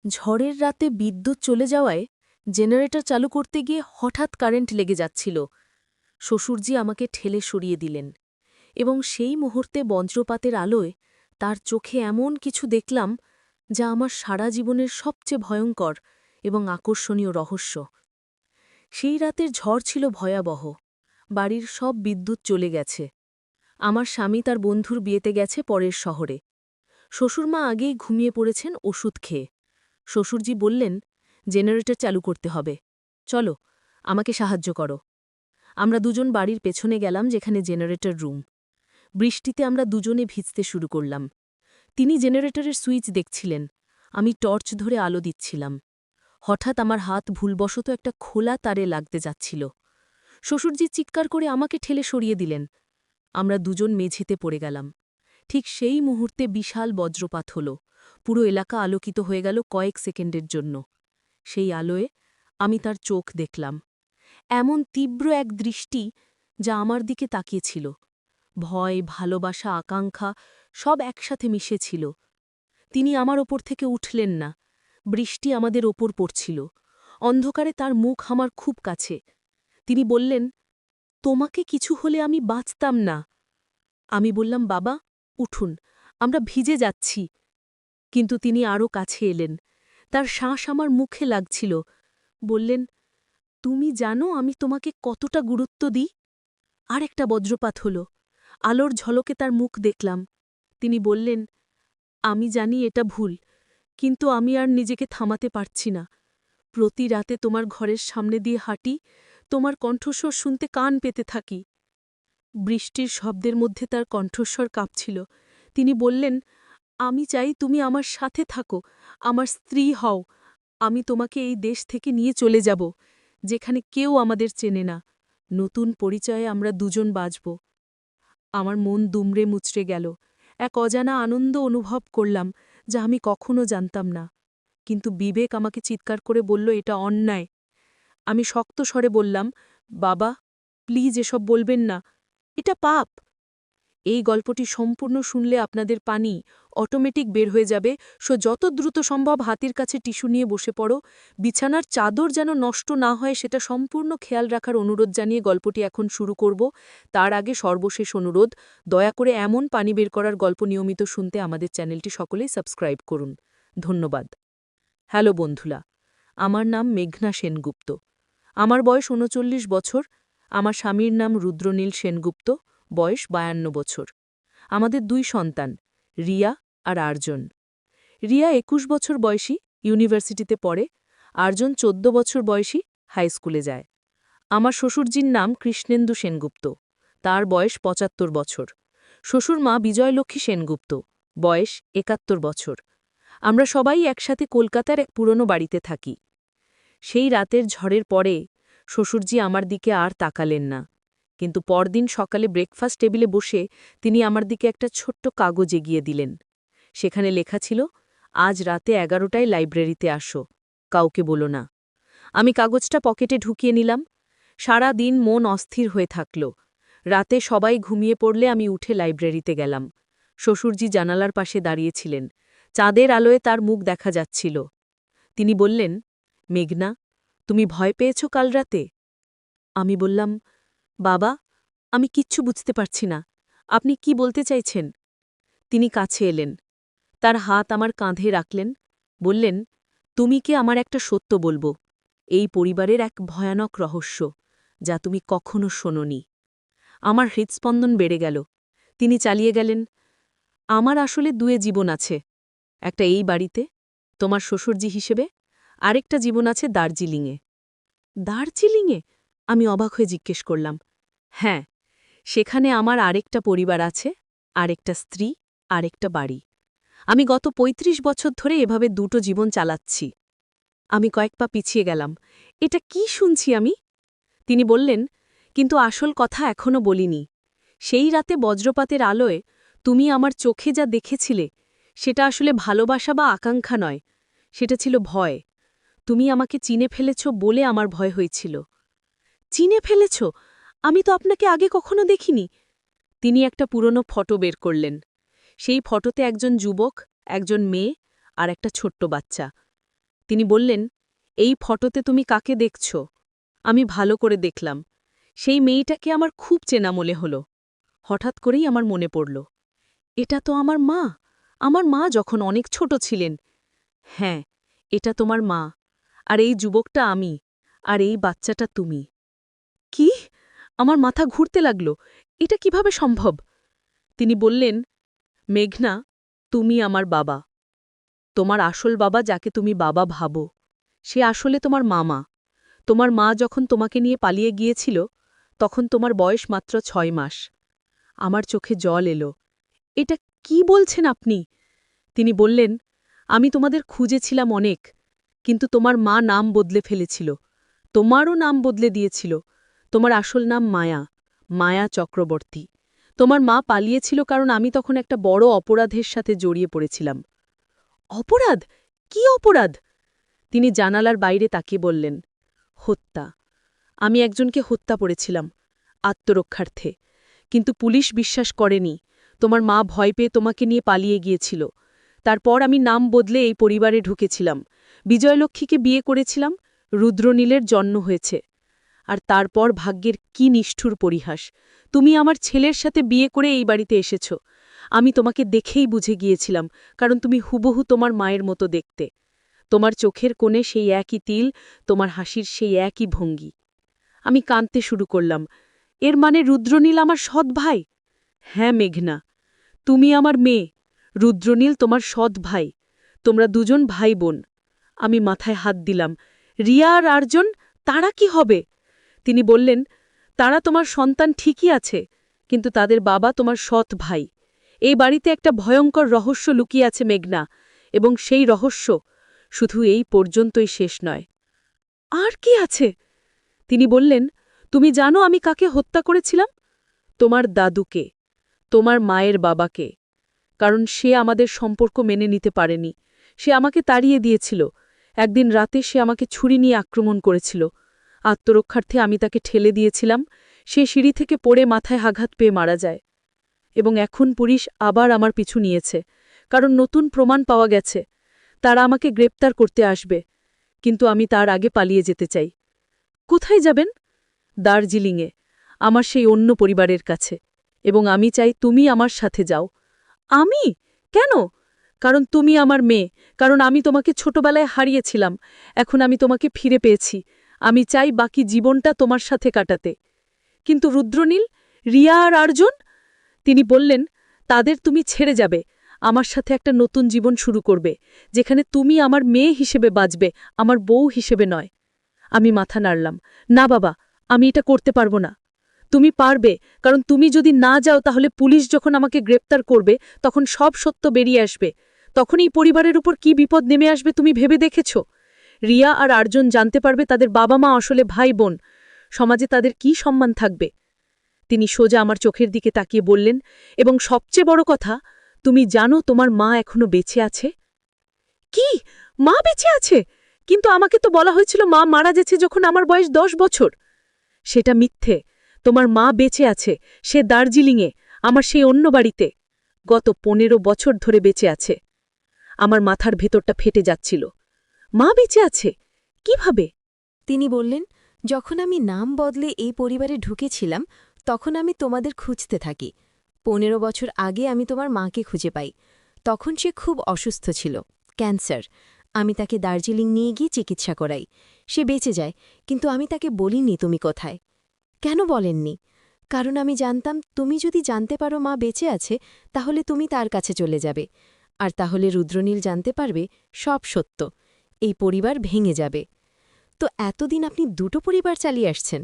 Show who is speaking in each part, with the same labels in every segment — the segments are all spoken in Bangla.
Speaker 1: ঝড়ের রাতে বিদ্যুৎ চলে যাওয়ায় জেনারেটর চালু করতে গিয়ে হঠাৎ কারেন্ট লেগে যাচ্ছিল। শ্বশুরজি আমাকে ঠেলে সরিয়ে দিলেন এবং সেই মুহূর্তে বজ্রপাতের আলোয় তার চোখে এমন কিছু দেখলাম যা আমার সারা জীবনের সবচেয়ে ভয়ঙ্কর এবং আকর্ষণীয় রহস্য। সেই রাতের ঝড় ছিল ভয়াবহ। বাড়ির সব বিদ্যুৎ চলে গেছে। আমার স্বামী তার বন্ধুর বিয়েতে গেছে পরের শহরে। শ্বশুরমা আগেই ঘুমিয়ে পড়েছেন ওষুধ খেয়ে। শ্বশুরজি বললেন, জেনারেটর চালু করতে হবে, চলো আমাকে সাহায্য করো। আমরা দুজন বাড়ির পেছনে গেলাম, যেখানে জেনারেটর রুম। বৃষ্টিতে আমরা দুজনে ভিজতে শুরু করলাম। তিনি জেনারেটরের সুইচ দেখছিলেন, আমি টর্চ ধরে আলো দিচ্ছিলাম। হঠাৎ আমার হাত ভুলবশত একটা খোলা তারে লাগতে যাচ্ছিল। শ্বশুরজি চিৎকার করে আমাকে ঠেলে সরিয়ে দিলেন। আমরা দুজন মেঝেতে পড়ে গেলাম। ঠিক সেই মুহূর্তে বিশাল বজ্রপাত হল। পুরো এলাকা আলোকিত হয়ে গেল কয়েক সেকেন্ডের জন্য। সেই আলোয় আমি তার চোখ দেখলাম, এমন তীব্র এক দৃষ্টি যা আমার দিকে তাকিয়েছিল। ভয়, ভালোবাসা, আকাঙ্ক্ষা সব একসাথে মিশেছিল। তিনি আমার ওপর থেকে উঠলেন না। বৃষ্টি আমাদের ওপর পড়ছিল। অন্ধকারে তার মুখ আমার খুব কাছে। তিনি বললেন, তোমাকে কিছু হলে আমি বাঁচতাম না। আমি বললাম, বাবা উঠুন, আমরা ভিজে যাচ্ছি। কিন্তু তিনি আরও কাছে এলেন। তার শ্বাস আমার মুখে লাগছিল। বললেন, তুমি জানো আমি তোমাকে কতটা গুরুত্ব দিই। আর একটা বজ্রপাত হল। আলোর ঝলকে তার মুখ দেখলাম। তিনি বললেন, আমি জানি এটা ভুল, কিন্তু আমি আর নিজেকে থামাতে পারছি না। প্রতি রাতে তোমার ঘরের সামনে দিয়ে হাঁটি, তোমার কণ্ঠস্বর শুনতে কান পেতে থাকি। বৃষ্টির শব্দের মধ্যে তার কণ্ঠস্বর কাঁপছিল। তিনি বললেন, আমি চাই তুমি আমার সাথে থাকো, আমার স্ত্রী হও। আমি তোমাকে এই দেশ থেকে নিয়ে চলে যাব, যেখানে কেউ আমাদের চেনে না। নতুন পরিচয়ে আমরা দুজন বাঁচব। আমার মন দুমড়ে মুচড়ে গেল। এক অজানা আনন্দ অনুভব করলাম, যা আমি কখনো জানতাম না। কিন্তু বিবেক আমাকে চিৎকার করে বলল, এটা অন্যায়। আমি শক্ত স্বরে বললাম, বাবা প্লিজ এসব বলবেন না, এটা পাপ। এই গল্পটি সম্পূর্ণ শুনলে আপনাদের পানি অটোমেটিক বের হয়ে যাবে। যত দ্রুত সম্ভব হাতির কাছে টিস্যু নিয়ে বসে পড়ো। বিছানার চাদর যেন নষ্ট না হয় সেটা সম্পূর্ণ খেয়াল রাখার অনুরোধ জানিয়ে গল্পটি এখন শুরু করব। তার আগে সর্বশেষ অনুরোধ, দয়া করে এমন পানি বের করার গল্প নিয়মিত শুনতে আমাদের চ্যানেলটি সকলেই সাবস্ক্রাইব করুন। ধন্যবাদ। হ্যালো বন্ধুরা, আমার নাম মেঘনা সেনগুপ্ত। আমার বয়স ৩৯ বছর। আমার স্বামীর নাম রুদ্রনীল সেনগুপ্ত, বয়স ৫২ বছর। আমাদের ২ সন্তান, রিয়া আর আর্জন। রিয়া ২১ বছর বয়সী, ইউনিভার্সিটিতে পড়ে। আর্জন ১৪ বছর বয়সী, হাই স্কুলে যায়। আমার শ্বশুরজির নাম কৃষ্ণেন্দু সেনগুপ্ত, তার বয়স ৭৫ বছর। শ্বশুরমা বিজয়লক্ষ্মী সেনগুপ্ত, বয়স ৭১ বছর। আমরা সবাই একসাথে কলকাতার এক পুরনো বাড়িতে থাকি। সেই রাতের ঝড়ের পরে শ্বশুরজি আমার দিকে আর তাকালেন না, কিন্তু পরদিন সকালে ব্রেকফাস্ট টেবিলে বসে তিনি আমার দিকে একটা ছোট্ট কাগজ এগিয়ে দিলেন। সেখানে লেখা ছিল, আজ রাতে ১১টায় লাইব্রেরিতে আসো, কাউকে বলো না। আমি কাগজটা পকেটে ঢুকিয়ে নিলাম। সারা দিন মন অস্থির হয়ে থাকল। রাতে সবাই ঘুমিয়ে পড়লে আমি উঠে লাইব্রেরিতে গেলাম। শ্বশুরজি জানালার পাশে দাঁড়িয়েছিলেন। চাঁদের আলোয় তার মুখ দেখা যাচ্ছিল। তিনি বললেন, মেঘনা, তুমি ভয় পেয়েছ কাল রাতে? আমি বললাম, বাবা আমি কিচ্ছু বুঝতে পারছি না, আপনি কি বলতে চাইছেন? তিনি কাছে এলেন, তার হাত আমার কাঁধে রাখলেন, বললেন, তুমি কি আমার একটা সত্য বলবো, এই পরিবারের এক ভয়ানক রহস্য, যা তুমি কখনো শোনোনি। আমার হৃৎস্পন্দন বেড়ে গেল। তিনি চালিয়ে গেলেন, আমার আসলে ২ জীবন আছে, একটা এই বাড়িতে তোমার শ্বশুরজি হিসেবে, আরেকটা জীবন আছে দার্জিলিংয়ে। দার্জিলিংয়ে? আমি অবাক হয়ে জিজ্ঞেস করলাম। হ্যাঁ, সেখানে আমার আরেকটা পরিবার আছে, আরেকটা স্ত্রী, আরেকটা বাড়ি। আমি গত ৩৫ বছর ধরে এভাবে ২টো জীবন চালাচ্ছি। আমি কয়েক পা পিছিয়ে গেলাম। এটা কি শুনছি আমি? তিনি বললেন, কিন্তু আসল কথা এখনো বলিনি। সেই রাতে বজ্রপাতের আলোয় তুমি আমার চোখে যা দেখেছিলে, সেটা আসলে ভালোবাসা বা আকাঙ্ক্ষা নয়, সেটা ছিল ভয়। তুমি আমাকে চিনে ফেলেছ বলে আমার ভয় হয়েছিল। চিনে ফেলেছ? আমি তো আপনাকে আগে কখনো দেখিনি। তিনি একটা পুরনো ফটো বের করলেন। সেই ফটোতে একজন যুবক, একজন মেয়ে আর একটা ছোট্ট বাচ্চা। তিনি বললেন, এই ফটোতে তুমি কাকে দেখছ? আমি ভালো করে দেখলাম। সেই মেয়েটাকে আমার খুব চেনা মনে হল। হঠাৎ করেই আমার মনে পড়ল, এটা তো আমার মা যখন অনেক ছোট ছিলেন। হ্যাঁ, এটা তোমার মা, আর এই যুবকটা আমি, আর এই বাচ্চাটা তুমি। কি? আমার মাথা ঘুরতে লাগল, এটা কিভাবে সম্ভব? তিনি বললেন, মেঘনা, তুমি আমার বাবা। তোমার আসল বাবা, যাকে তুমি বাবা ভাবো, সে আসলে তোমার মামা। তোমার মা যখন তোমাকে নিয়ে পালিয়ে গিয়েছিল, তখন তোমার বয়স মাত্র 6 মাস। আমার চোখে জল এলো। এটা কি বলছেন আপনি? তিনি বললেন, আমি তোমাদের খুঁজেছিলাম অনেক, কিন্তু তোমার মা নাম বদলে ফেলেছিল। তোমারও নাম বদলে দিয়েছিল। তোমার আসল নাম মায়া, মায়া চক্রবর্তী। তোমার মা পালিয়েছিল কারণ আমি তখন একটা বড় অপরাধের সাথে জড়িয়ে পড়েছিলাম। অপরাধ? কি অপরাধ? তিনি জানালার বাইরে তাকিয়ে বললেন, হত্যা। আমি একজনকে হত্যা করেছিলাম, আত্মরক্ষার্থে। কিন্তু পুলিশ বিশ্বাস করেনি। তোমার মা ভয় পেয়ে তোমাকে নিয়ে পালিয়ে গিয়েছিল। তারপর আমি নাম বদলে এই পরিবারে ঢুকেছিলাম। বিজয়লক্ষ্মীকে বিয়ে করেছিলাম, রুদ্রনীলের জন্ম হয়েছে। আর তারপর ভাগ্যের কি নিষ্ঠুর পরিহাস, তুমি আমার ছেলের সাথে বিয়ে করে এই বাড়িতে এসেছ। আমি তোমাকে দেখেই বুঝে গিয়েছিলাম, কারণ তুমি হুবহু তোমার মায়ের মতো দেখতে। তোমার চোখের কোণে সেই একই তিল, তোমার হাসির সেই একই ভঙ্গি। আমি কাঁদতে শুরু করলাম। এর মানে রুদ্রনীল আমার সৎ ভাই? হ্যাঁ মেঘনা, তুমি আমার মেয়ে, রুদ্রনীল তোমার সৎ ভাই। তোমরা দুজন ভাই বোন। আমি মাথায় হাত দিলাম। রিয়া আর আর্জন, তারা কি হবে? তিনি বললেন, তারা তোমার সন্তান ঠিকই আছে, কিন্তু তাদের বাবা তোমার সৎ ভাই। এই বাড়িতে একটা ভয়ঙ্কর রহস্য লুকিয়ে আছে মেঘনা, এবং সেই রহস্য শুধু এই পর্যন্তই শেষ নয়। আর কি আছে? তিনি বললেন, তুমি জানো আমি কাকে হত্যা করেছিলাম? তোমার দাদুকে, তোমার মায়ের বাবাকে। কারণ সে আমাদের সম্পর্ক মেনে নিতে পারেনি। সে আমাকে তাড়িয়ে দিয়েছিল। একদিন রাতে সে আমাকে ছুরি নিয়ে আক্রমণ করেছিল। আত্মরক্ষার্থে আমি তাকে ঠেলে দিয়েছিলাম। সে সিঁড়ি থেকে পড়ে মাথায় আঘাত পেয়ে মারা যায়। এবং এখন পুলিশ আবার আমার পিছু নিয়েছে, কারণ নতুন প্রমাণ পাওয়া গেছে। তারা আমাকে গ্রেপ্তার করতে আসবে, কিন্তু আমি তার আগে পালিয়ে যেতে চাই। কোথায় যাবেন? দার্জিলিংয়ে, আমার সেই অন্য পরিবারের কাছে। এবং আমি চাই তুমি আমার সাথে যাও। আমি? কেন? কারণ তুমি আমার মেয়ে, কারণ আমি তোমাকে ছোটবেলায় হারিয়েছিলাম। এখন আমি তোমাকে ফিরে পেয়েছি। আমি চাই বাকি জীবনটা তোমার সাথে কাটাতে। কিন্তু রুদ্রনীল, রিয়া আর আর্জুন? তিনি বললেন, তাদের তুমি ছেড়ে যাবে, আমার সাথে একটা নতুন জীবন শুরু করবে, যেখানে তুমি আমার মেয়ে হিসেবে বাঁচবে, আমার বউ হিসেবে নয়। আমি মাথা নাড়লাম। না বাবা, আমি এটা করতে পারবো না। তুমি পারবে, কারণ তুমি যদি না যাও তাহলে পুলিশ যখন আমাকে গ্রেপ্তার করবে তখন সব সত্য বেরিয়ে আসবে। তখন এই পরিবারের উপর কি বিপদ নেমে আসবে তুমি ভেবে দেখেছ? রিয়া আর আর্জুন জানতে পারবে তাদের বাবা মা আসলে ভাই বোন। সমাজে তাদের কি সম্মান থাকবে? তিনি সোজা আমার চোখের দিকে তাকিয়ে বললেন, এবং সবচেয়ে বড় কথা, তুমি জানো তোমার মা এখনো বেঁচে আছে? কি? মা বেঁচে আছে? কিন্তু আমাকে তো বলা হয়েছিল মা মারা গেছে যখন আমার বয়স 10 বছর। সেটা মিথ্যে। তোমার মা বেঁচে আছে, সে দার্জিলিংয়ে, আমার সেই অন্য বাড়িতে। গত 15 বছর ধরে বেঁচে আছে। আমার মাথার ভেতরটা ফেটে যাচ্ছিল। মা বেঁচে আছে? কিভাবে?
Speaker 2: তিনি বললেন, যখন আমি নাম বদলে এই পরিবারে ঢুকেছিলাম তখন আমি তোমাদের খুঁজতে থাকি। 15 বছর আগে আমি তোমার মাকে খুঁজে পাই। তখন সে খুব অসুস্থ ছিল, ক্যান্সার। আমি তাকে দার্জিলিং নিয়ে গিয়ে চিকিৎসা করাই। সে বেঁচে যায়, কিন্তু আমি তাকে বলিনি তুমি কোথায়। কেন বলেননি? কারণ আমি জানতাম তুমি যদি জানতে পারো মা বেঁচে আছে, তাহলে তুমি তার কাছে চলে যাবে। আর তাহলে রুদ্রনীল জানতে পারবে সব সত্য। এই পরিবার ভেঙে যাবে। তো এতদিন আপনি দুটো পরিবার চালিয়ে আসছেন,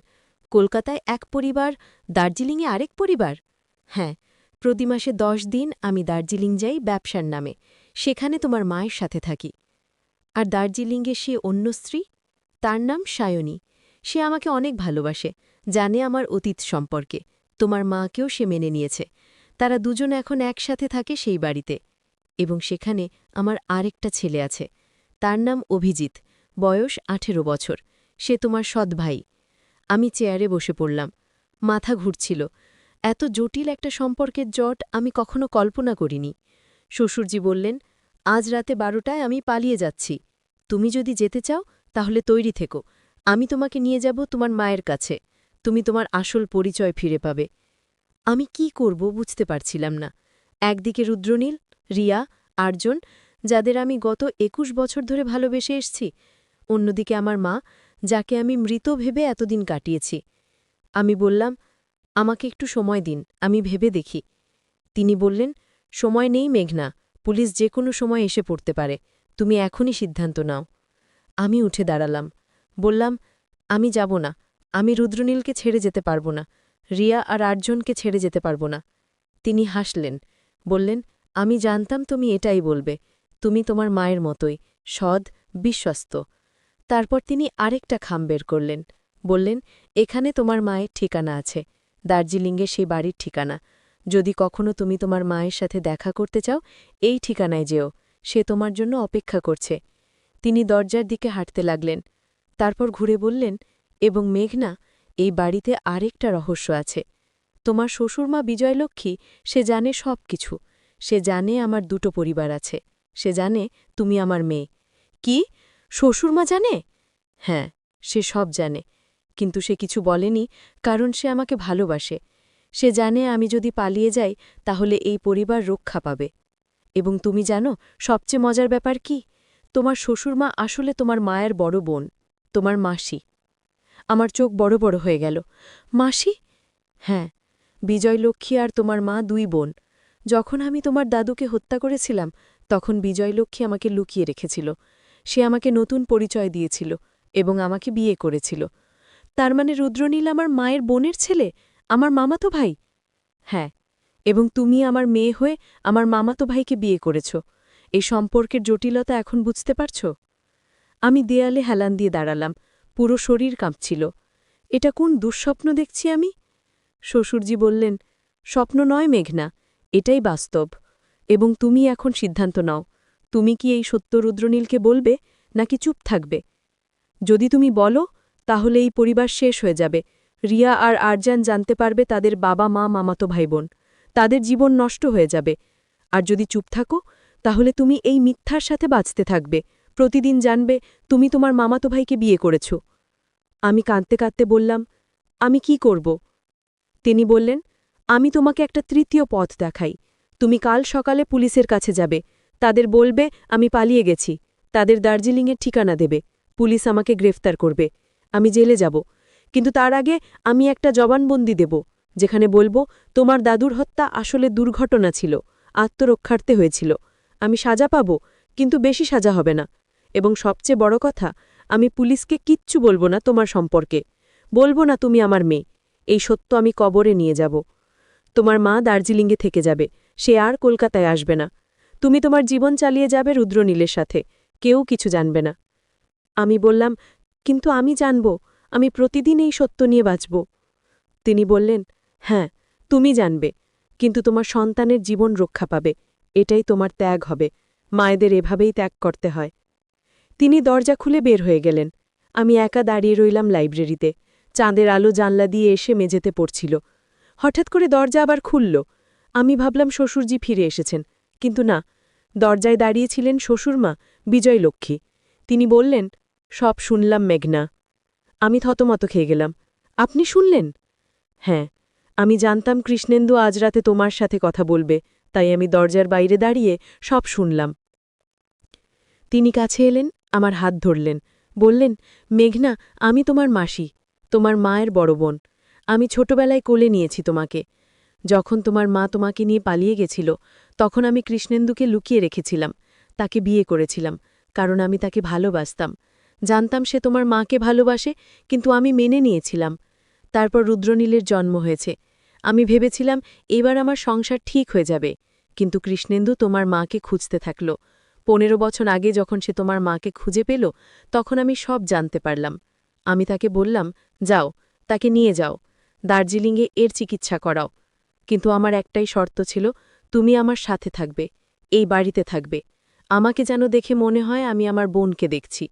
Speaker 2: কলকাতায় এক পরিবার, দার্জিলিংয়ে আরেক পরিবার। হ্যাঁ, প্রতি মাসে 10 দিন আমি দার্জিলিং যাই ব্যবসার নামে, সেখানে তোমার মায়ের সাথে থাকি। আর দার্জিলিংয়ে সে অন্য স্ত্রী, তার নাম সায়নী। সে আমাকে অনেক ভালোবাসে, জানে আমার অতীত সম্পর্কে। তোমার মাকেও সে মেনে নিয়েছে। তারা দুজন এখন একসাথে থাকে সেই বাড়িতে। এবং সেখানে আমার আরেকটা ছেলে আছে, তার নাম অভিজিৎ, বয়স 18 বছর। সে তোমার সৎ ভাই। আমি চেয়ারে বসে পড়লাম, মাথা ঘুরছিল। এত জটিল একটা সম্পর্কের জট আমি কখনো কল্পনা করিনি। শ্বশুরজি বললেন, আজ রাতে 12টায় আমি পালিয়ে যাচ্ছি।
Speaker 1: তুমি যদি যেতে চাও তাহলে তৈরি থেকো, আমি তোমাকে নিয়ে যাব তোমার মায়ের কাছে, তুমি তোমার আসল পরিচয় ফিরে পাবে। আমি কি করব বুঝতে পারছিলাম না। একদিকে রুদ্রনীল, রিয়া, আর্জন, যাদের আমি গত ২১ বছর ধরে ভালোবেসে এসছি, অন্যদিকে আমার মা, যাকে আমি মৃত ভেবে এতদিন কাটিয়েছি। আমি বললাম, আমাকে একটু সময় দিন, আমি ভেবে দেখি। তিনি বললেন, সময় নেই মেঘনা, পুলিশ যে কোনো সময় এসে পড়তে পারে, তুমি এখনই সিদ্ধান্ত নাও। আমি উঠে দাঁড়ালাম, বললাম, আমি যাব না, আমি রুদ্রনীলকে ছেড়ে যেতে পারব না, রিয়া আর আর্জনকে ছেড়ে যেতে পারব না। তিনি হাসলেন, বললেন, আমি জানতাম তুমি এটাই বলবে, তুমি তোমার মায়ের মতোই, সৎ, বিশ্বস্ত। তারপর তিনি আরেকটা খাম বের করলেন, বললেন, এখানে তোমার মায়ের ঠিকানা আছে, দার্জিলিংয়ে সেই বাড়ির ঠিকানা। যদি কখনো তুমি তোমার মায়ের সাথে দেখা করতে চাও, এই ঠিকানায় যেও, সে তোমার জন্য অপেক্ষা করছে। তিনি দরজার দিকে হাঁটতে লাগলেন, তারপর ঘুরে বললেন, এবং মেঘনা, এই বাড়িতে আরেকটা রহস্য আছে। তোমার শ্বশুরমা বিজয়লক্ষ্মী, সে জানে সব কিছু। সে জানে আমার দুটো পরিবার আছে, সে জানে তুমি আমার মেয়ে। কি, শ্বশুরমা জানে? হ্যাঁ, সে সব জানে, কিন্তু সে কিছু বলেনি, কারণ সে আমাকে ভালোবাসে। সে জানে আমি যদি পালিয়ে যাই তাহলে এই পরিবার রক্ষা পাবে। এবং তুমি জানো সবচেয়ে মজার ব্যাপার কি? তোমার শ্বশুরমা আসলে তোমার মায়ের বড় বোন, তোমার মাসি। আমার চোখ বড় বড় হয়ে গেল। মাসি? হ্যাঁ, বিজয়লক্ষ্মী আর তোমার মা দুই বোন। যখন আমি তোমার দাদুকে হত্যা করেছিলাম, তখন বিজয়লক্ষ্মী আমাকে লুকিয়ে রেখেছিল। সে আমাকে নতুন পরিচয় দিয়েছিল এবং আমাকে বিয়ে করেছিল। তার মানে রুদ্রনীল আমার মায়ের বোনের ছেলে, আমার মামাতো ভাই? হ্যাঁ, এবং তুমি আমার মেয়ে হয়ে আমার মামাতো ভাইকে বিয়ে করেছ। এই সম্পর্কের জটিলতা এখন বুঝতে পারছ? আমি দেয়ালে হেলান দিয়ে দাঁড়ালাম, পুরো শরীর কাঁপছিল। এটা কোন দুঃস্বপ্ন দেখছি আমি? শ্বশুরজি বললেন, স্বপ্ন নয় মেঘনা, এটাই বাস্তব। এবং তুমি এখন সিদ্ধান্ত নাও, তুমি কি এই সত্য রুদ্রনীলকে বলবে নাকি চুপ থাকবে? যদি তুমি বলো, তাহলে এই পরিবার শেষ হয়ে যাবে। রিয়া আর আরজান জানতে পারবে তাদের বাবা মা মামাতো ভাইবোন, তাদের জীবন নষ্ট হয়ে যাবে। আর যদি চুপ থাকো, তাহলে তুমি এই মিথ্যার সাথে বাঁচতে থাকবে, প্রতিদিন জানবে তুমি তোমার মামাতো ভাইকে বিয়ে করেছ। আমি কাঁদতে কাঁদতে বললাম, আমি কি করব? তিনি বললেন, আমি তোমাকে একটা তৃতীয় পথ দেখাই। তুমি কাল সকালে পুলিশের কাছে যাবে, তাদের বলবে আমি পালিয়ে গেছি, তাদের দার্জিলিংয়ের ঠিকানা দেবে, পুলিশ আমাকে গ্রেফতার করবে, আমি জেলে যাব। কিন্তু তার আগে আমি একটা জবানবন্দি দেব, যেখানে বলবো তোমার দাদুর হত্যা আসলে দুর্ঘটনা ছিল, আত্মরক্ষার্থে হয়েছিল। আমি সাজা পাব, কিন্তু বেশি সাজা হবে না। এবং সবচেয়ে বড় কথা, আমি পুলিশকে কিচ্ছু বলবো না তোমার সম্পর্কে, বলবো না তুমি আমার মেয়ে। এই সত্য আমি কবরে নিয়ে যাব। তোমার মা দার্জিলিংয়ে থেকে যাবে, সে আর কলকাতায় আসবে না। তুমি তোমার জীবন চালিয়ে যাবে রুদ্রনীলের সাথে, কেউ কিছু জানবে না। আমি বললাম, কিন্তু আমি জানব, আমি প্রতিদিন এই সত্য নিয়ে বাঁচব। তিনি বললেন, হ্যাঁ, তুমি জানবে, কিন্তু তোমার সন্তানের জীবন রক্ষা পাবে, এটাই তোমার ত্যাগ হবে। মায়েদের এভাবেই ত্যাগ করতে হয়। তিনি দরজা খুলে বের হয়ে গেলেন। আমি একা দাঁড়িয়ে রইলাম লাইব্রেরিতে। চাঁদের আলো জানলা দিয়ে এসে মেঝেতে পড়ছিল। হঠাৎ করে দরজা আবার খুলল। আমি ভাবলাম শ্বশুরজি ফিরে এসেছেন, কিন্তু না, দরজায় দাঁড়িয়েছিলেন শ্বশুরমা, বিজয়লক্ষ্মী। তিনি বললেন, সব শুনলাম মেঘনা। আমি থতমত খেয়ে গেলাম। আপনি শুনলেন? হ্যাঁ, আমি জানতাম কৃষ্ণেন্দু আজ রাতে তোমার সাথে কথা বলবে, তাই আমি দরজার বাইরে দাঁড়িয়ে সব শুনলাম। তিনি কাছে এলেন, আমার হাত ধরলেন, বললেন, মেঘনা, আমি তোমার মাসি, তোমার মায়ের বড় বোন। আমি ছোটবেলায় কোলে নিয়েছি তোমাকে। যখন তোমার মা তোমাকে নিয়ে পালিয়ে গেছিল, তখন আমি কৃষ্ণেন্দুকে লুকিয়ে রেখেছিলাম, তাকে বিয়ে করেছিলাম, কারণ আমি তাকে ভালোবাসতাম। জানতাম সে তোমার মাকে ভালোবাসে, কিন্তু আমি মেনে নিয়েছিলাম। তারপর রুদ্রনীলের জন্ম হয়েছে। আমি ভেবেছিলাম এবার আমার সংসার ঠিক হয়ে যাবে, কিন্তু কৃষ্ণেন্দু তোমার মাকে খুঁজতে থাকল। 15 বছর আগে যখন সে তোমার মাকে খুঁজে পেল, তখন আমি সব জানতে পারলাম। আমি তাকে বললাম, যাও, তাকে নিয়ে যাও, দার্জিলিংয়ে এর চিকিৎসা করাও। কিন্তু আমার একটাই শর্ত ছিল, তুমি আমার সাথে থাকবে, এই বাড়িতে থাকবে, আমাকে যেন দেখে মনে হয় আমি আমার বোনকে দেখছি।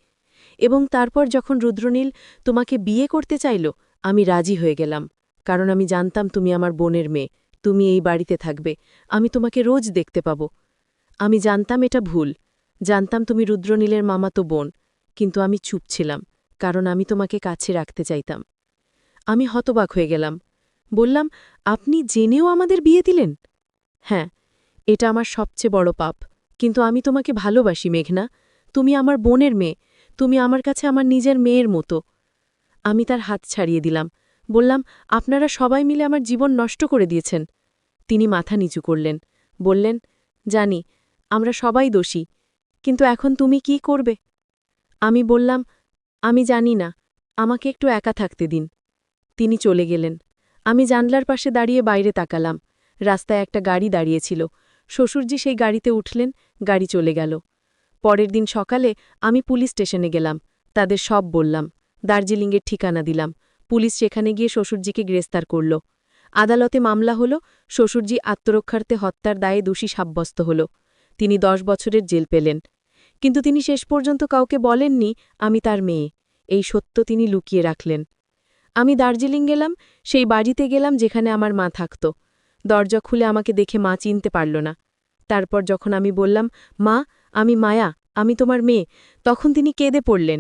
Speaker 1: এবং তারপর যখন রুদ্রনীল তোমাকে বিয়ে করতে চাইল, আমি রাজি হয়ে গেলাম, কারণ আমি জানতাম তুমি আমার বোনের মেয়ে, তুমি এই বাড়িতে থাকবে, আমি তোমাকে রোজ দেখতে পাব। আমি জানতাম এটা ভুল, জানতাম তুমি রুদ্রনীলের মামাতো বোন, কিন্তু আমি চুপ ছিলাম, কারণ আমি তোমাকে কাছে রাখতে চাইতাম। আমি হতবাক হয়ে গেলাম। বললাম, আপনি জেনেও আমাদের বিয়ে দিলেন? হ্যাঁ, এটা আমার সবচেয়ে বড় পাপ। কিন্তু আমি তোমাকে ভালোবাসি মেঘনা। তুমি আমার বোনের মেয়ে। তুমি আমার কাছে আমার নিজের মেয়ের মতো। আমি তার হাত ছাড়িয়ে দিলাম। বললাম, আপনারা সবাই মিলে আমার জীবন নষ্ট করে দিয়েছেন। তিনি মাথা নিচু করলেন। বললেন, জানি, আমরা সবাই দোষী। কিন্তু এখন তুমি কি করবে? আমি বললাম, আমি জানি না, আমাকে একটু একা থাকতে দিন। তিনি চলে গেলেন। আমি জানলার পাশে দাঁড়িয়ে বাইরে তাকালাম। রাস্তায় একটা গাড়ি দাঁড়িয়েছিল। শ্বশুরজি সেই গাড়িতে উঠলেন, গাড়ি চলে গেল। পরের দিন সকালে আমি পুলিশ স্টেশনে গেলাম। তাদের সব বললাম। দার্জিলিংয়ের ঠিকানা দিলাম। পুলিশ সেখানে গিয়ে শ্বশুরজিকে গ্রেফতার করল। আদালতে মামলা হল, শ্বশুরজি আত্মরক্ষার্থে হত্যার দায়ে দোষী সাব্যস্ত হল। তিনি 10 বছরের জেল পেলেন। কিন্তু তিনি শেষ পর্যন্ত কাউকে বলেননি আমি তার মেয়ে। এই সত্য তিনি লুকিয়ে রাখলেন। আমি দার্জিলিং গেলাম, সেই বাড়িতে গেলাম যেখানে আমার মা থাকত। দরজা খুলে আমাকে দেখে মা চিনতে পারল না। তারপর যখন আমি বললাম, মা, আমি মায়া, আমি তোমার মেয়ে, তখন তিনি কেঁদে পড়লেন।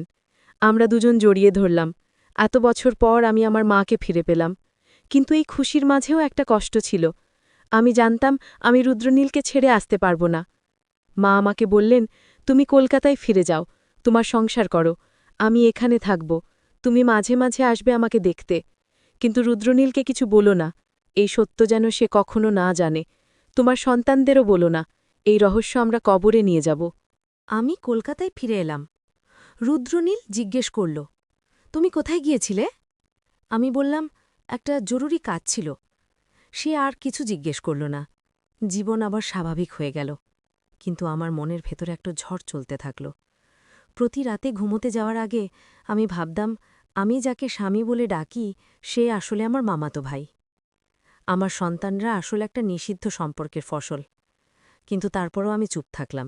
Speaker 1: আমরা দুজন জড়িয়ে ধরলাম। এত বছর পর আমি আমার মাকে ফিরে পেলাম। কিন্তু এই খুশির মাঝেও একটা কষ্ট ছিল। আমি জানতাম আমি রুদ্রনীলকে ছেড়ে আসতে পারব না। মা আমাকে বললেন, তুমি কলকাতায় ফিরে যাও, তোমার সংসার করো, আমি এখানে থাকব, তুমি মাঝে মাঝে আসবে আমাকে দেখতে। কিন্তু রুদ্রনীলকে কিছু বলো না, এই সত্য যেন সে কখনো না জানে। তোমার সন্তানদেরও বলো না, এই রহস্য আমরা কবরে নিয়ে যাব। আমি কলকাতায় ফিরে এলাম। রুদ্রনীল জিজ্ঞেস করল, তুমি কোথায় গিয়েছিলে? আমি বললাম, একটা জরুরি কাজ ছিল। সে আর কিছু জিজ্ঞেস করল না। জীবন আবার স্বাভাবিক হয়ে গেল। কিন্তু আমার মনের ভেতরে একটা ঝড় চলতে থাকল। প্রতি রাতে ঘুমোতে যাওয়ার আগে আমি ভাবতাম, আমি যাকে স্বামী বলে ডাকি সে আসলে আমার মামাতো ভাই। আমার সন্তানরা আসলে একটা নিষিদ্ধ সম্পর্কের ফসল। কিন্তু তারপরও আমি চুপ থাকলাম,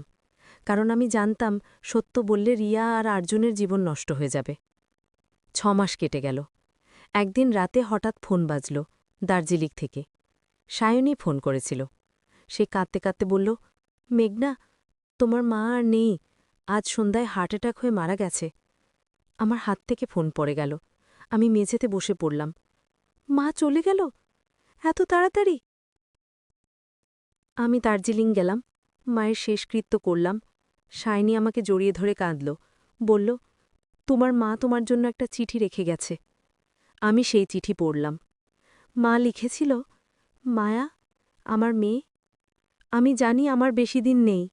Speaker 1: কারণ আমি জানতাম সত্য বললে রিয়া আর আর্জুনের জীবন নষ্ট হয়ে যাবে। 6 মাস কেটে গেল। একদিন রাতে হঠাৎ ফোন বাজল, দার্জিলিং থেকে। সায়নী ফোন করেছিল। সে কাঁদতে কাঁদতে বলল, মেঘনা, তোমার মা আর নেই, আজ সন্ধ্যায় হার্ট অ্যাটাক হয়ে মারা গেছে। আমার হাত থেকে ফোন পড়ে গেল। আমি মেঝেতে বসে পড়লাম। মা চলে গেল এত তাড়াতাড়ি? আমি দার্জিলিং গেলাম, মায়ের শেষকৃত্য করলাম। সায়নী আমাকে জড়িয়ে ধরে কাঁদল, বলল, তোমার মা তোমার জন্য একটা চিঠি রেখে গেছে। আমি সেই চিঠি পড়লাম। মা লিখেছিল, মায়া, আমার মেয়ে, আমি জানি আমার বেশি দিন নেই।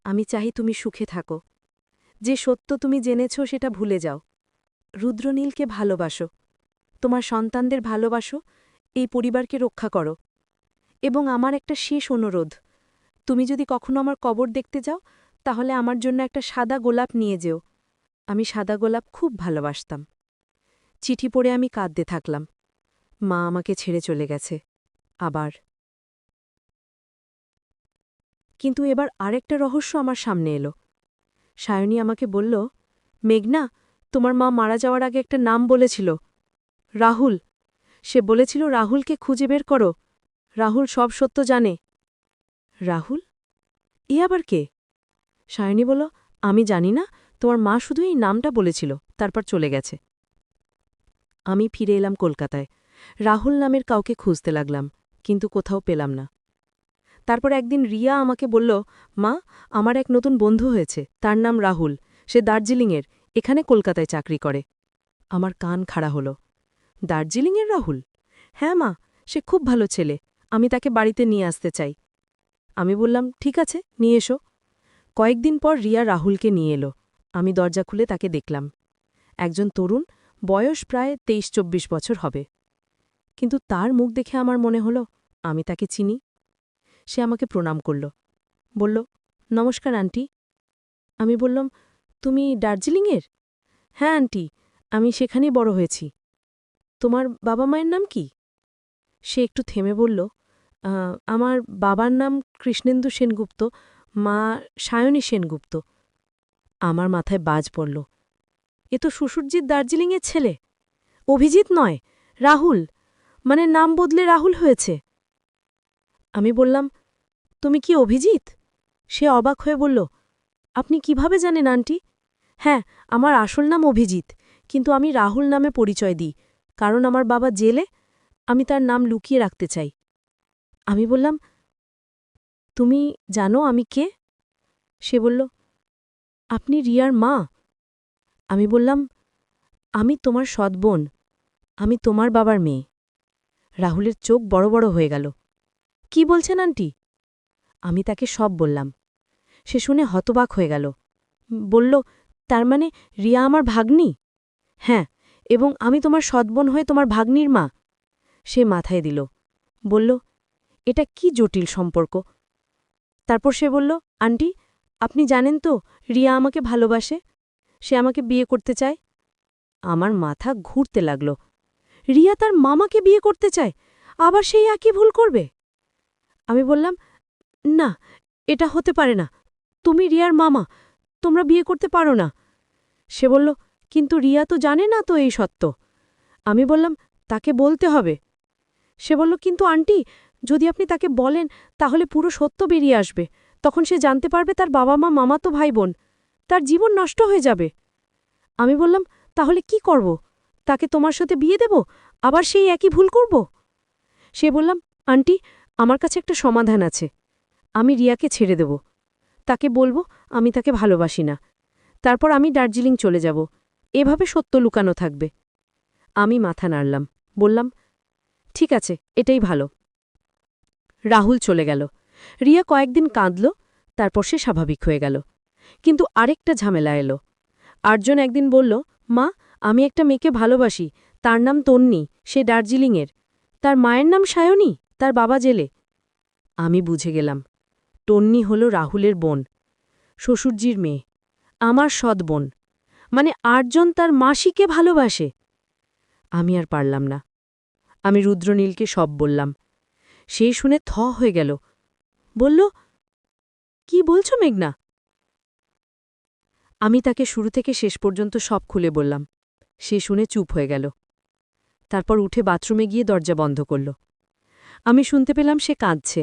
Speaker 1: আমি চাই তুমি সুখে থাকো। যে সত্য তুমি জেনেছ সেটা ভুলে যাও। রুদ্রনীলকে ভালোবাসো, তোমার সন্তানদের ভালোবাসো, এই পরিবারকে রক্ষা করো। এবং আমার একটা শেষ অনুরোধ, তুমি যদি কখনো আমার কবর দেখতে যাও তাহলে আমার জন্য একটা সাদা গোলাপ নিয়ে যেও। আমি সাদা গোলাপ খুব ভালোবাসতাম। চিঠি পড়ে আমি কাঁদতে থাকলাম। মা আমাকে ছেড়ে চলে গেছে, আবার। কিন্তু এবার আরেকটা রহস্য আমার সামনে এলো। সায়নী আমাকে বলল, মেঘনা, তোমার মা মারা যাওয়ার আগে একটা নাম বলেছিল, রাহুল। সে বলেছিল রাহুলকে খুঁজে বের করো, রাহুল সব সত্য জানে। রাহুল? এ আবার কে? সায়নী বলল, আমি জানি না, তোমার মা শুধু এই নামটা বলেছিল, তারপর চলে গেছে। আমি ফিরে এলাম কলকাতায়। রাহুল নামের কাউকে খুঁজতে লাগলাম, কিন্তু কোথাও পেলাম না। তারপর একদিন রিয়া আমাকে বলল, মা, আমার এক নতুন বন্ধু হয়েছে, তার নাম রাহুল, সে দার্জিলিংয়ের, এখানে কলকাতায় চাকরি করে। আমার কান খাড়া হল। দার্জিলিংয়ের রাহুল? হ্যাঁ মা, সে খুব ভালো ছেলে, আমি তাকে বাড়িতে নিয়ে আসতে চাই। আমি বললাম, ঠিক আছে, নিয়ে এসো। কয়েকদিন পর রিয়া রাহুলকে নিয়ে এলো। আমি দরজা খুলে তাকে দেখলাম। একজন তরুণ, বয়স প্রায় 23-24 বছর হবে। কিন্তু তার মুখ দেখে আমার মনে হলো আমি তাকে চিনি। সে আমাকে প্রণাম করল, বলল, নমস্কার আন্টি। আমি বললাম, তুমি দার্জিলিংয়ের? হ্যাঁ আন্টি, আমি সেখানেই বড় হয়েছি। তোমার বাবা মায়ের নাম কি? সে একটু থেমে বলল, আমার বাবার নাম কৃষ্ণেন্দু সেনগুপ্ত, মা সায়নী সেনগুপ্ত। আমার মাথায় বাজ পড়ল। এ তো শ্বশুরজিৎ দার্জিলিংয়ের ছেলে। অভিজিৎ নয়, রাহুল, মানে নাম বদলে রাহুল হয়েছে। আমি বললাম, তুমি কি অভিজিৎ? সে অবাক হয়ে বলল, আপনি কিভাবে জানেন আন্টি? হ্যাঁ, আমার আসল নাম অভিজিৎ, কিন্তু আমি রাহুল নামে পরিচয় দিই, কারণ আমার বাবা জেলে, আমি তার নাম লুকিয়ে রাখতে চাই। আমি বললাম, তুমি জানো আমি কে? সে বলল, আপনি রিয়ার মা। আমি বললাম, আমি তোমার সৎ বোন, আমি তোমার বাবার মেয়ে। রাহুলের চোখ বড় বড় হয়ে গেল। কি বলছেন আন্টি? আমি তাকে সব বললাম। সে শুনে হতবাক হয়ে গেল। বলল, তার মানে রিয়া আমার ভাগ্নি? হ্যাঁ, এবং আমি তোমার সৎবোন হয়ে তোমার ভাগ্নির মা। সে মাথায় দিল, বলল, এটা কি জটিল সম্পর্ক। তারপর সে বলল, আন্টি, আপনি জানেন তো রিয়া আমাকে ভালোবাসে, সে আমাকে বিয়ে করতে চায়। আমার মাথা ঘুরতে লাগল। রিয়া তার মামাকে বিয়ে করতে চায়, আবার সেই একই ভুল করবে? আমি বললাম, না, এটা হতে পারে না, তুমি রিয়ার মামা, তোমরা বিয়ে করতে পারো না। সে বলল, কিন্তু রিয়া তো জানে না তো এই সত্য। আমি বললাম, তাকে বলতে হবে। সে বলল, কিন্তু আন্টি, যদি আপনি তাকে বলেন তাহলে পুরো সত্য বেরিয়ে আসবে, তখন সে জানতে পারবে তার বাবা মা মামাতো ভাই বোন, তার জীবন নষ্ট হয়ে যাবে। আমি বললাম, তাহলে কি করব? তাকে তোমার সাথে বিয়ে দেব, আবার সেই একই ভুল করব? সে বললাম, আন্টি, আমার কাছে একটা সমাধান আছে। আমি রিয়াকে ছেড়ে দেব, তাকে বলবো আমি তাকে ভালোবাসি না, তারপর আমি দার্জিলিং চলে যাব, এভাবে সত্য লুকানো থাকবে। আমি মাথা নাড়লাম, বললাম, ঠিক আছে, এটাই ভালো। রাহুল চলে গেল। রিয়া কয়েকদিন কাঁদল, তারপর সে স্বাভাবিক হয়ে গেল। কিন্তু আরেকটা ঝামেলা এলো। আর্জন একদিন বলল, মা, আমি একটা মেয়েকে ভালোবাসি, তার নাম তন্নি, সে দার্জিলিংয়ের। তার মায়ের নাম সায়নী, তার বাবা জেলে। আমি বুঝে গেলাম, তন্নি হল রাহুলের বোন, শ্বশুরজির মেয়ে, আমার সৎ বোন। মানে আর্জন তার মাসিকে ভালোবাসে। আমি আর পারলাম না। আমি রুদ্রনীলকে সব বললাম। সে শুনে থ হয়ে গেল, বলল, কি বলছো মেঘনা? আমি তাকে শুরু থেকে শেষ পর্যন্ত সব খুলে বললাম। সে শুনে চুপ হয়ে গেল। তারপর উঠে বাথরুমে গিয়ে দরজা বন্ধ করল। আমি শুনতে পেলাম সে কাঁদছে।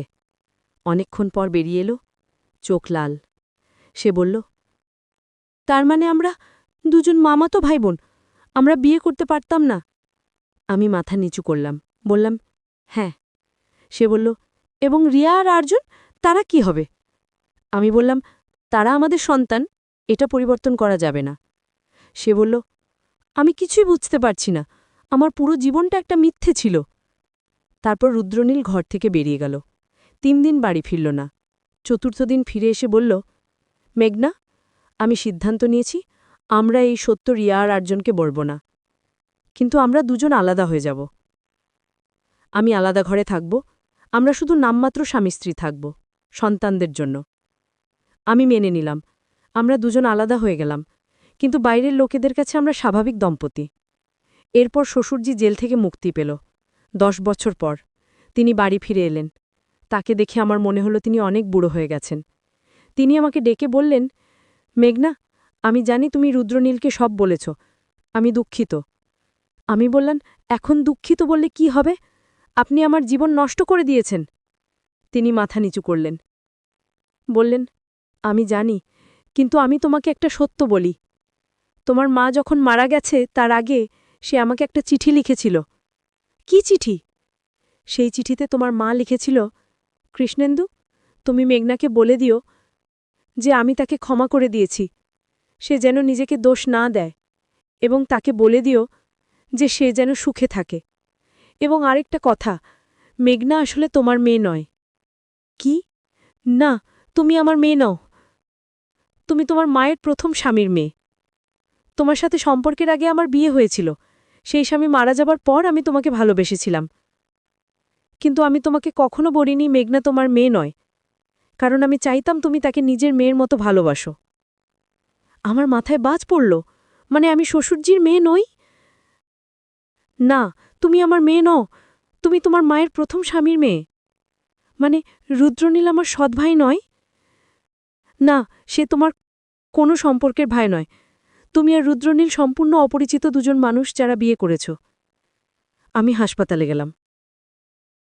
Speaker 1: অনেকক্ষণ পর বেরিয়ে এলো, চোখ লাল। সে বলল, তার মানে আমরা দুজন মামাতো ভাই বোন, আমরা বিয়ে করতে পারতাম না? আমি মাথা নিচু করলাম, বললাম, হ্যাঁ। সে বলল, এবং রিয়া আর আর্জুন, তারা কি হবে? আমি বললাম, তারা আমাদের সন্তান, এটা পরিবর্তন করা যাবে না। সে বলল, আমি কিছুই বুঝতে পারছি না, আমার পুরো জীবনটা একটা মিথ্যে ছিল। তারপর রুদ্রনীল ঘর থেকে বেরিয়ে গেল। 3 দিন বাড়ি ফিরল না। চতুর্থ দিন ফিরে এসে বলল, মেঘনা, আমি সিদ্ধান্ত নিয়েছি, আমরা এই সত্য রিয়া আর আর্জনকে বলব না, কিন্তু আমরা দুজন আলাদা হয়ে যাব। আমি আলাদা ঘরে থাকব, আমরা শুধু নামমাত্র স্বামী স্ত্রী থাকব, সন্তানদের জন্য। আমি মেনে নিলাম, আমরা দুজন আলাদা হয়ে গেলাম, কিন্তু বাইরের লোকেদের কাছে আমরা স্বাভাবিক দম্পতি। এরপর শ্বশুরজি জেল থেকে মুক্তি পেল। 10 বছর পর তিনি বাড়ি ফিরে এলেন। তাকে দেখে আমার মনে হলো তিনি অনেক বুড়ো হয়ে গেছেন। তিনি আমাকে ডেকে বললেন, মেঘনা, আমি জানি তুমি রুদ্রনীলকে সব বলেছ, আমি দুঃখিত। আমি বললাম, এখন দুঃখিত বললে কি হবে? আপনি আমার জীবন নষ্ট করে দিয়েছেন। তিনি মাথা নিচু করলেন, বললেন, আমি জানি, কিন্তু আমি তোমাকে একটা সত্য বলি। তোমার মা যখন মারা গেছে তার আগে সে আমাকে একটা চিঠি লিখেছিল। কি চিঠি? সেই চিঠিতে তোমার মা লিখেছিল, কৃষ্ণেন্দু, তুমি মেঘনাকে বলে দিও যে আমি তাকে ক্ষমা করে দিয়েছি, সে যেন নিজেকে দোষ না দেয়, এবং তাকে বলে দিও যে সে যেন সুখে থাকে। এবং আরেকটা কথা, মেঘনা আসলে তোমার মেয়ে নয়। কি? না, তুমি আমার মেয়ে নও। তুমি তোমার মায়ের প্রথম স্বামীর মেয়ে। তোমার সাথে সম্পর্কের আগে আমার বিয়ে হয়েছিল, সেই স্বামী মারা যাবার পর আমি তোমাকে ভালোবেসেছিলাম। কিন্তু আমি তোমাকে কখনো বলিনি মেঘনা তোমার মেয়ে নয়, কারণ আমি চাইতাম তুমি তাকে নিজের মেয়ের মতো ভালোবাসো। আমার মাথায় বাজ পড়ল, মানে আমি শ্বশুরজির মেয়ে নই? না, তুমি আমার মেয়ে নও, তুমি তোমার মায়ের প্রথম স্বামীর মেয়ে। মানে রুদ্রনীল আমার সৎ ভাই নয়? না, সে তোমার কোনো সম্পর্কের ভাই নয়। তুমি আর রুদ্রনীল সম্পূর্ণ অপরিচিত দুজন মানুষ যারা বিয়ে করেছ। আমি হাসপাতালে গেলাম।